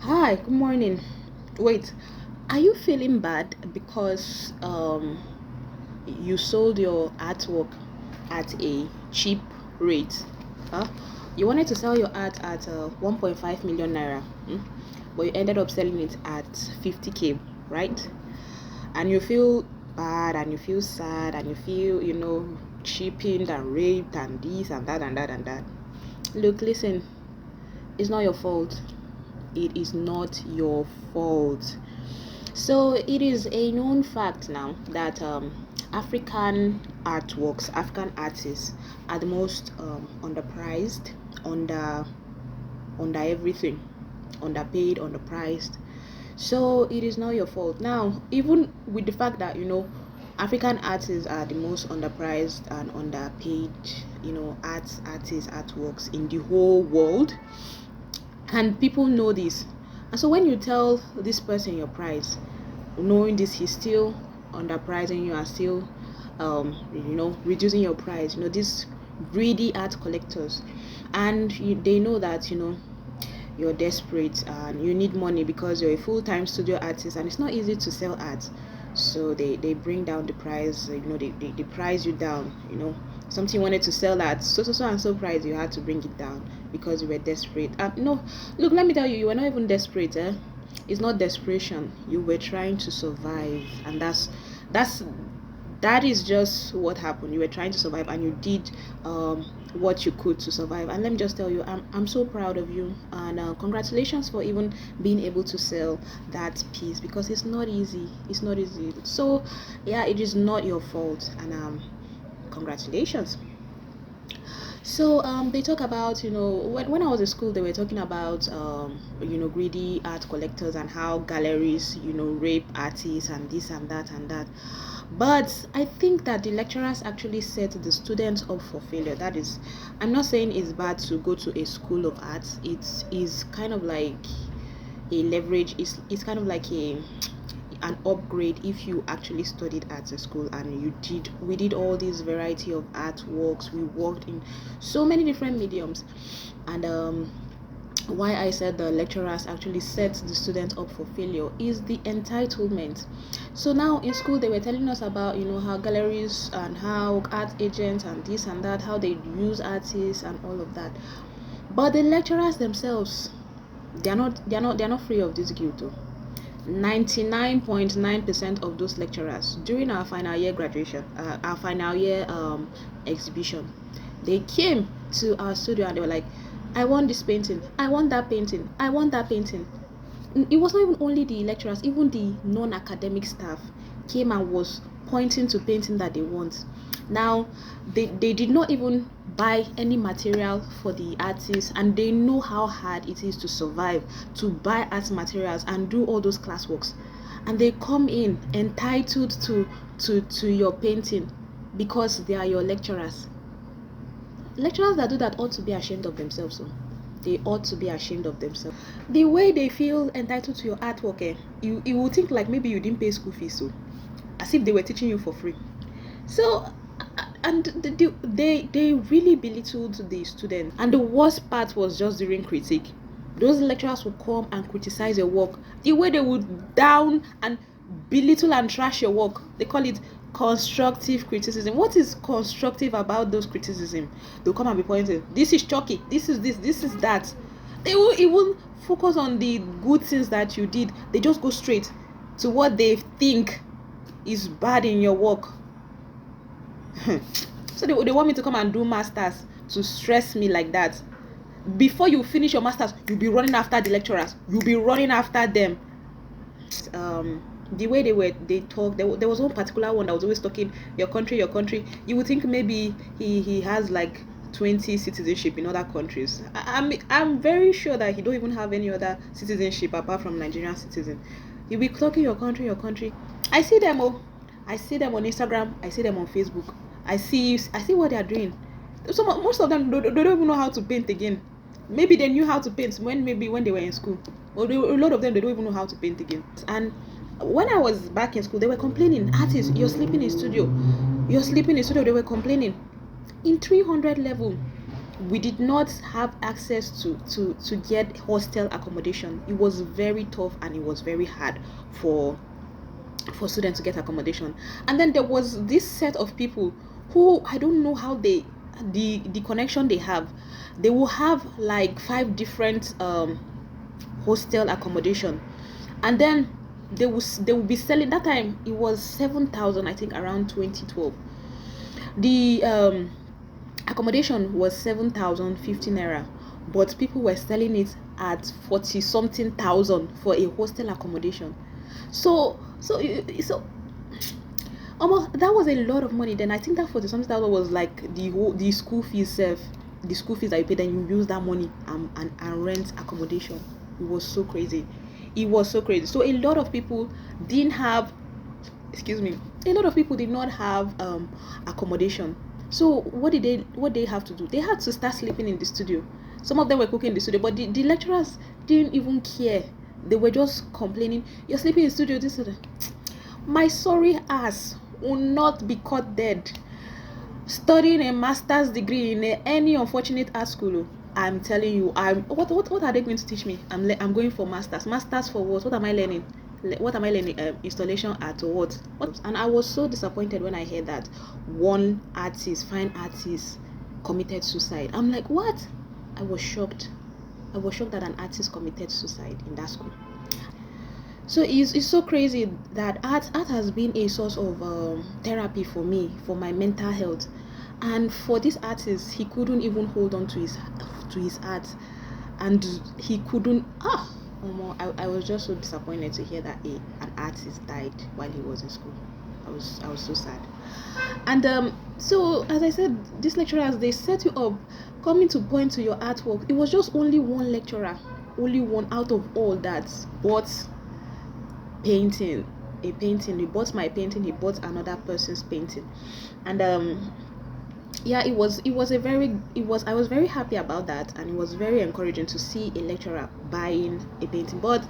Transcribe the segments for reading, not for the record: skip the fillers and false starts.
Hi, good morning. Wait, are you feeling bad because you sold your artwork at a cheap rate? Huh? You wanted to sell your art at 1.5 million naira, but you ended up selling it at 50k, right? And you feel bad and you feel sad and you feel, cheapened and raped and this and that and that and that. Look, listen, it's not your fault. It is not your fault. So it is a known fact now that African artworks, African artists are the most underpriced, under under everything, underpaid, underpriced. So it is not your fault. Now, even with the fact that African artists are the most underpriced and underpaid, artists, artworks in the whole world, and people know this. And so when you tell this person your price, knowing this, he's still underpricing you and still reducing your price, these greedy art collectors, and they know that you're desperate and you need money because you're a full-time studio artist and it's not easy to sell art. So they bring down the price, they price you down, something you wanted to sell at so and so price, you had to bring it down because you were desperate. No, look, let me tell you, you were not even desperate. It's not desperation, you were trying to survive, and that's that is just what happened. You were trying to survive and you did what you could to survive. And let me just tell you, I'm so proud of you, and congratulations for even being able to sell that piece, because it's not easy. It's not easy. So yeah, it is not your fault, and congratulations. So they talk about, when I was in school, they were talking about greedy art collectors and how galleries rape artists and this and that and that. But I think that the lecturers actually set the students up for failure. That is, I'm not saying it's bad to go to a school of arts. It is kind of like a leverage. It's kind of like an upgrade if you actually studied at a school, and we did all these variety of artworks. We worked in so many different mediums, and why I said the lecturers actually set the students up for failure is the entitlement. So now in school they were telling us about how galleries and how art agents and this and that, how they use artists and all of that. But the lecturers themselves, they're not free of this guilt though. 99.9% of those lecturers during our final year graduation, our final year exhibition, they came to our studio and they were like, I want this painting, I want that painting, I want that painting. It was not even only the lecturers, even the non-academic staff came and was pointing to painting that they want. Now they did not even buy any material for the artists, and they know how hard it is to survive, to buy art materials and do all those classworks, and they come in entitled to your painting because they are your lecturers. Lecturers that do that ought to be ashamed of themselves. So they ought to be ashamed of themselves. The way they feel entitled to your artwork, you will think like maybe you didn't pay school fees, so as if they were teaching you for free. So and they really belittled the students, and the worst part was just during critique. Those lecturers would come and criticize your work. The way they would down and belittle and trash your work, they call it constructive criticism. What is constructive about those criticism? They'll come and be pointing, this is chalky, this is this is that. They will even focus on the good things that you did. They just go straight to what they think is bad in your work. So they want me to come and do masters to stress me like that. Before you finish your masters, you'll be running after the lecturers, you'll be running after them. The way they talk, there was one particular one that was always talking, your country. You would think maybe he has like 20 citizenship in other countries. I'm very sure that he don't even have any other citizenship apart from Nigerian citizen. He'll be talking your country. I see them on Instagram, I see them on Facebook. I see what they are doing. So most of them they don't even know how to paint again. Maybe they knew how to paint when they were in school. Or a lot of them, they don't even know how to paint again. And when I was back in school, they were complaining, artists, you're sleeping in studio. They were complaining. In 300 level, we did not have access to get hostel accommodation. It was very tough and it was very hard for students to get accommodation. And then there was this set of people who, I don't know how the connection they have. They will have like 5 different hostel accommodation, and then they will be selling. That time it was 7,000, I think, around 2012. The accommodation was 7,050 naira, but people were selling it at 40 something thousand for a hostel accommodation. So almost, that was a lot of money. Then I think that 40 something thousand was like the school fees self, the school fees that you pay. Then you use that money and rent accommodation. It was so crazy. It was so crazy. So a lot of people didn't have, excuse me, a lot of people did not have accommodation. So what they have to do? They had to start sleeping in the studio. Some of them were cooking in the studio, but the lecturers didn't even care. They were just complaining, you're sleeping in the studio, this and that. My sorry ass will not be caught dead studying a master's degree in any unfortunate art school. I'm telling you, what are they going to teach me? I'm going for masters for what? What am I learning? Installation art or what? And I was so disappointed when I heard that one fine artist committed suicide. I'm like, what? I was shocked that an artist committed suicide in that school. So it's so crazy that art has been a source of therapy for me, for my mental health. And for this artist, he couldn't even hold on to his art, and he couldn't. I was just so disappointed to hear that an artist died while he was in school. I was so sad. And so, as I said, these lecturers, they set you up, coming to point to your artwork. It was just only one lecturer, only one out of all that bought a painting. He bought my painting, he bought another person's painting. And yeah, I was very happy about that, and it was very encouraging to see a lecturer buying a painting. But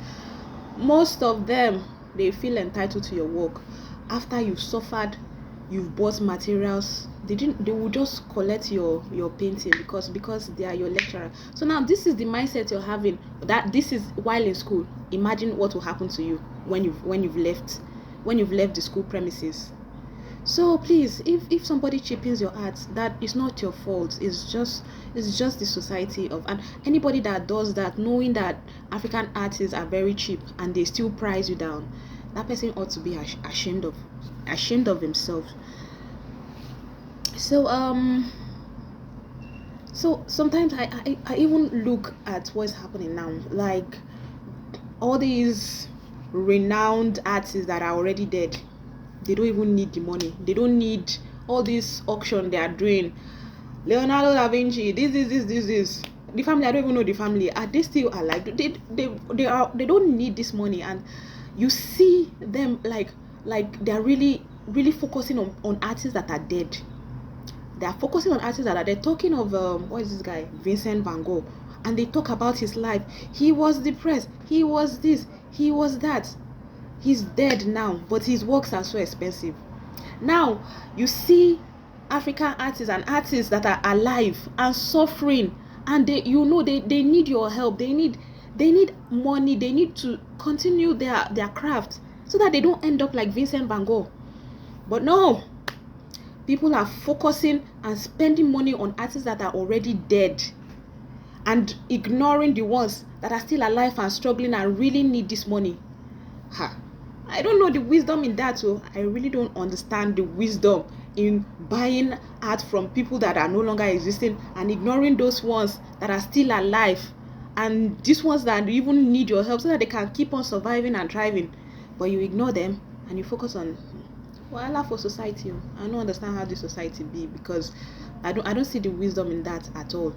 most of them, they feel entitled to your work. After you've suffered, you've bought materials, they will just collect your painting because they are your lecturer. So now this is the mindset you're having, that this is while in school. Imagine what will happen to you when you've left the school premises. So please, if somebody cheapens your art, that is not your fault. It's just the society of, and anybody that does that, knowing that African artists are very cheap and they still price you down, that person ought to be ashamed of himself. So sometimes I even look at what's happening now, like all these renowned artists that are already dead. They don't even need the money. They don't need all this auction they are doing. Leonardo da Vinci, this. The family, I don't even know the family. Are they still alive? They don't need this money. And you see them like they're really, really focusing on artists that are dead. They are focusing on artists that are dead. Talking of what is this guy? Vincent van Gogh. And they talk about his life. He was depressed. He was this. He was that. He's dead now, but his works are so expensive. Now you see African artists and artists that are alive and suffering, and they need your help. They need money. They need to continue their craft so that they don't end up like Vincent van Gogh. But no, people are focusing and spending money on artists that are already dead, and ignoring the ones that are still alive and struggling and really need this money. I don't know the wisdom in that. So I really don't understand the wisdom in buying art from people that are no longer existing and ignoring those ones that are still alive, and these ones that even need your help so that they can keep on surviving and thriving. But you ignore them and you focus on wahala for society. I don't understand how this society be, because I don't see the wisdom in that at all.